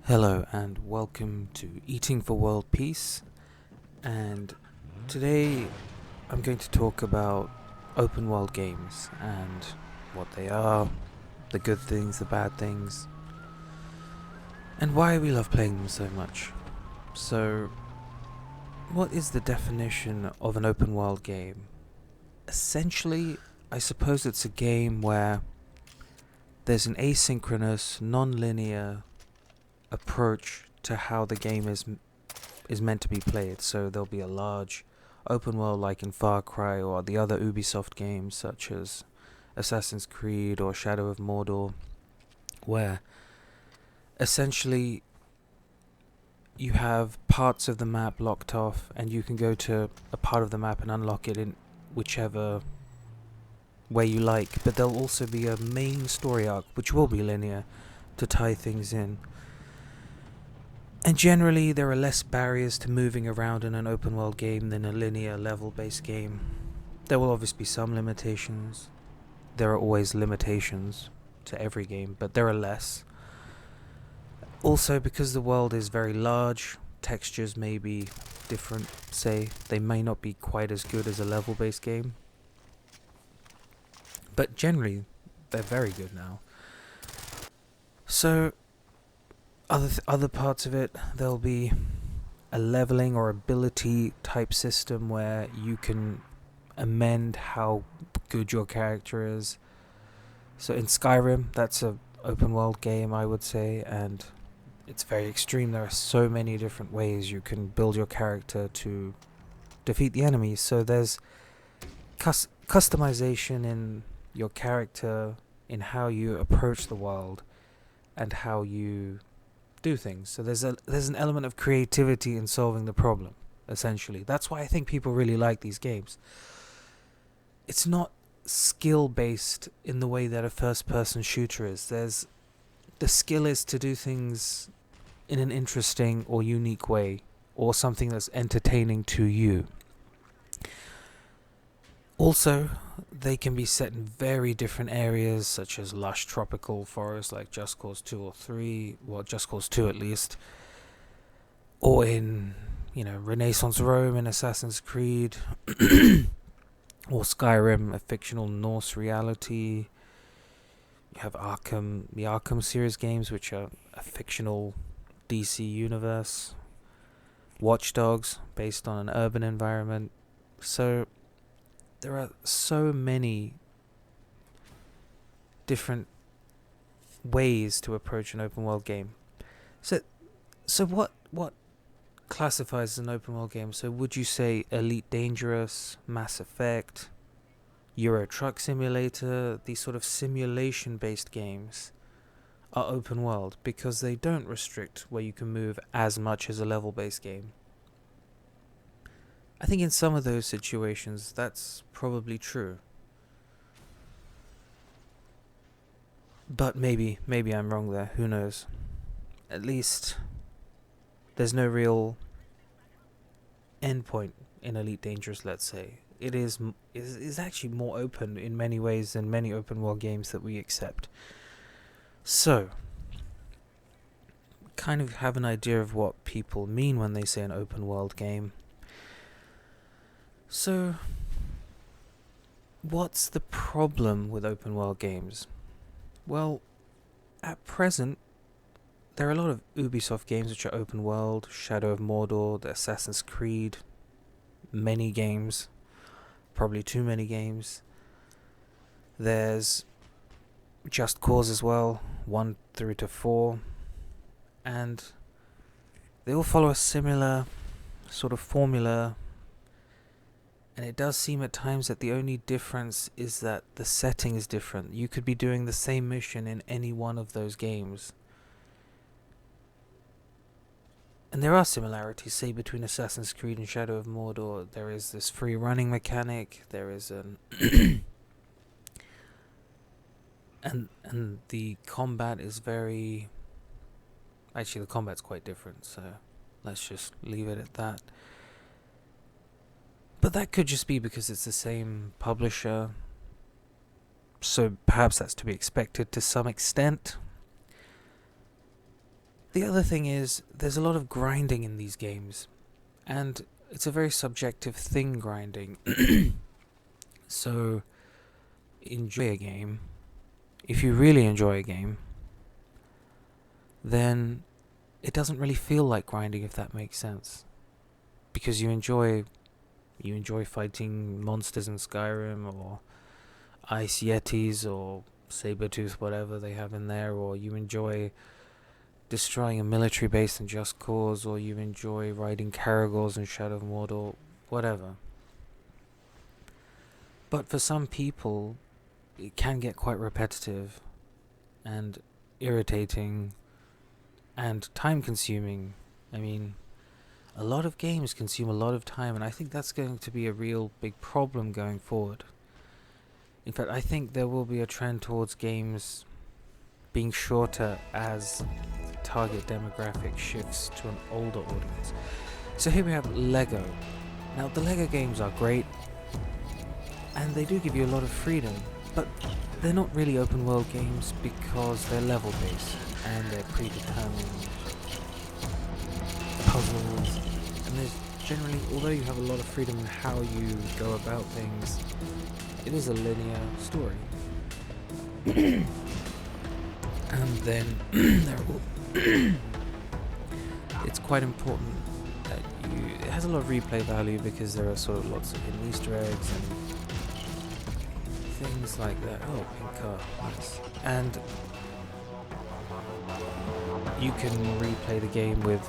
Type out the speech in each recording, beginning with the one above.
Hello and welcome to Eating for World Peace, and today I'm going to talk about open world games and what they are, the good things, the bad things, and why we love playing them so much. So, what is the definition of an open world game? Essentially, I suppose it's a game where there's an asynchronous, non-linear approach to how the game is meant to be played. So there'll be a large open world like in Far Cry or the other Ubisoft games such as Assassin's Creed or Shadow of Mordor, where essentially you have parts of the map locked off and you can go to a part of the map and unlock it in whichever way you like, but there'll also be a main story arc which will be linear to tie things in. And generally, there are less barriers to moving around in an open world game than a linear level-based game. There will obviously be some limitations. There are always limitations to every game, but there are less. Also, because the world is very large, textures may be different, say. They may not be quite as good as a level-based game. But generally, they're very good now. So, other parts of it, there'll be a leveling or ability type system where you can amend how good your character is. So in Skyrim, that's a open world game, I would say, and it's very extreme. There are so many different ways you can build your character to defeat the enemies. So there's customization in your character, in how you approach the world and how you do things. So there's an element of creativity in solving the problem, essentially. That's why I think people really like these games. It's not skill based in the way that a first person shooter is. The skill is to do things in an interesting or unique way, or something that's entertaining to you. Also, they can be set in very different areas, such as lush tropical forests like Just Cause 2 or 3, well, Just Cause 2 at least, or in, Renaissance Rome in Assassin's Creed, or Skyrim, a fictional Norse reality. You have the Arkham series games, which are a fictional DC universe. Watch Dogs, based on an urban environment. So there are so many different ways to approach an open world game. So what classifies as an open world game? So would you say Elite Dangerous, Mass Effect, Euro Truck Simulator, these sort of simulation based games are open world because they don't restrict where you can move as much as a level based game? I think in some of those situations, that's probably true. But maybe I'm wrong there, who knows. At least, there's no real endpoint in Elite Dangerous, let's say. It is actually more open in many ways than many open world games that we accept. So, kind of have an idea of what people mean when they say an open world game. So, what's the problem with open world games? Well, at present, there are a lot of Ubisoft games which are open world, Shadow of Mordor, the Assassin's Creed, many games, probably too many games. There's Just Cause as well, 1 through to 4, and they all follow a similar sort of formula. And it does seem at times that the only difference is that the setting is different. You could be doing the same mission in any one of those games. And there are similarities, say, between Assassin's Creed and Shadow of Mordor. There is this free running mechanic. There is an and the combat is very... Actually, the combat's quite different, so let's just leave it at that. But that could just be because it's the same publisher, so perhaps that's to be expected to some extent. The other thing is, there's a lot of grinding in these games, and it's a very subjective thing, grinding. So, enjoy a game. If you really enjoy a game, then it doesn't really feel like grinding, if that makes sense. Because you enjoy fighting monsters in Skyrim, or Ice Yetis, or Sabretooth, whatever they have in there, or you enjoy destroying a military base in Just Cause, or you enjoy riding Caragors in Shadow of Mordor, whatever. But for some people, it can get quite repetitive and irritating and time consuming. I mean, a lot of games consume a lot of time, and I think that's going to be a real big problem going forward. In fact, I think there will be a trend towards games being shorter as the target demographic shifts to an older audience. So here we have Lego. Now, the Lego games are great, and they do give you a lot of freedom, but they're not really open world games because they're level based and they're predetermined puzzles, and there's generally, although you have a lot of freedom in how you go about things, it is a linear story. And then it's quite important that it has a lot of replay value because there are sort of lots of hidden Easter eggs and things like that. Oh, pink car, nice. And you can replay the game with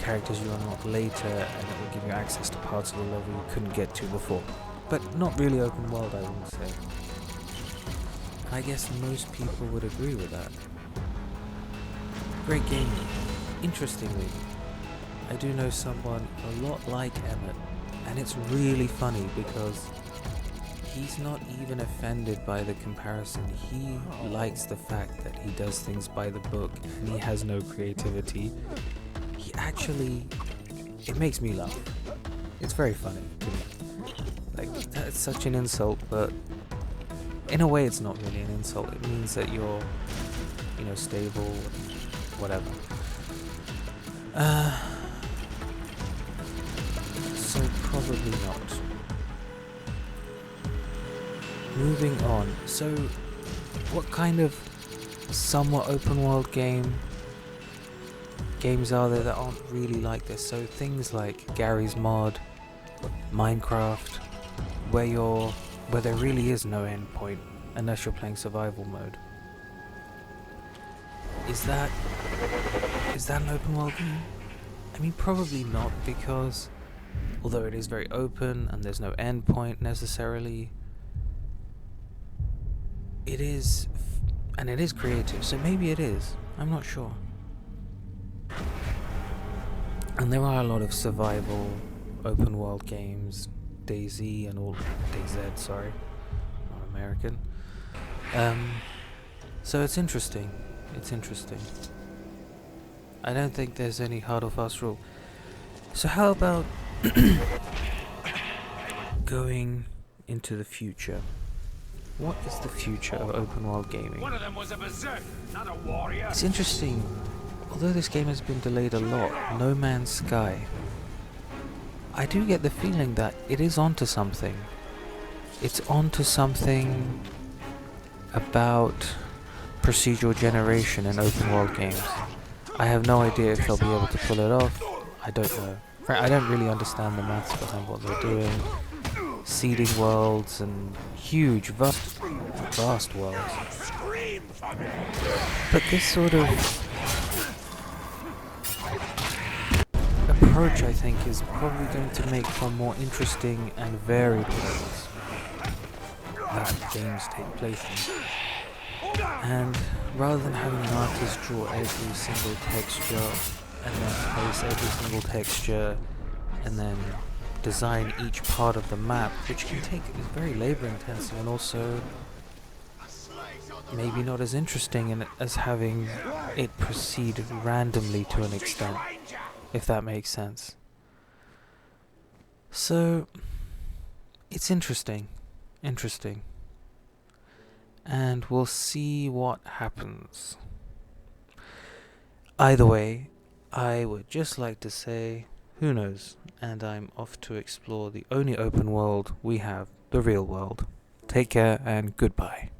characters you unlock later, and it will give you access to parts of the level you couldn't get to before. But not really open world, I wouldn't say. I guess most people would agree with that. Great game. Interestingly, I do know someone a lot like Emmett, and it's really funny because he's not even offended by the comparison. He likes the fact that he does things by the book and he has no creativity. It makes me laugh. It's very funny to me. Like, that's such an insult, but in a way it's not really an insult. It means that you're, stable, whatever. So probably not. Moving on. So, what kind of somewhat open world games are there that aren't really like this? So things like Gary's Mod, Minecraft, where there really is no end point unless you're playing survival mode. Is that an open world game? I mean, probably not, because although it is very open and there's no end point necessarily, it is creative, so maybe it is. I'm not sure. And there are a lot of survival open world games, DayZ and all, DayZ, sorry, not American. So it's interesting. I don't think there's any hard or fast rule. So how about going into the future? What is the future of open world gaming? One of them was a berserk, not a warrior. It's interesting. Although this game has been delayed a lot, No Man's Sky, I do get the feeling that it is onto something. It's onto something about procedural generation in open world games. I have no idea if they'll be able to pull it off. I don't know. I don't really understand the maths behind what they're doing. Seeding worlds and huge, vast worlds. But this sort of approach, I think, is probably going to make for more interesting and varied worlds that games take place in. And rather than having an artist draw every single texture and then place every single texture and then design each part of the map, which is very labor intensive and also maybe not as interesting as having it proceed randomly to an extent, if that makes sense. So it's interesting, and we'll see what happens. Either way, I would just like to say, who knows? And I'm off to explore the only open world we have, the real world. Take care and goodbye.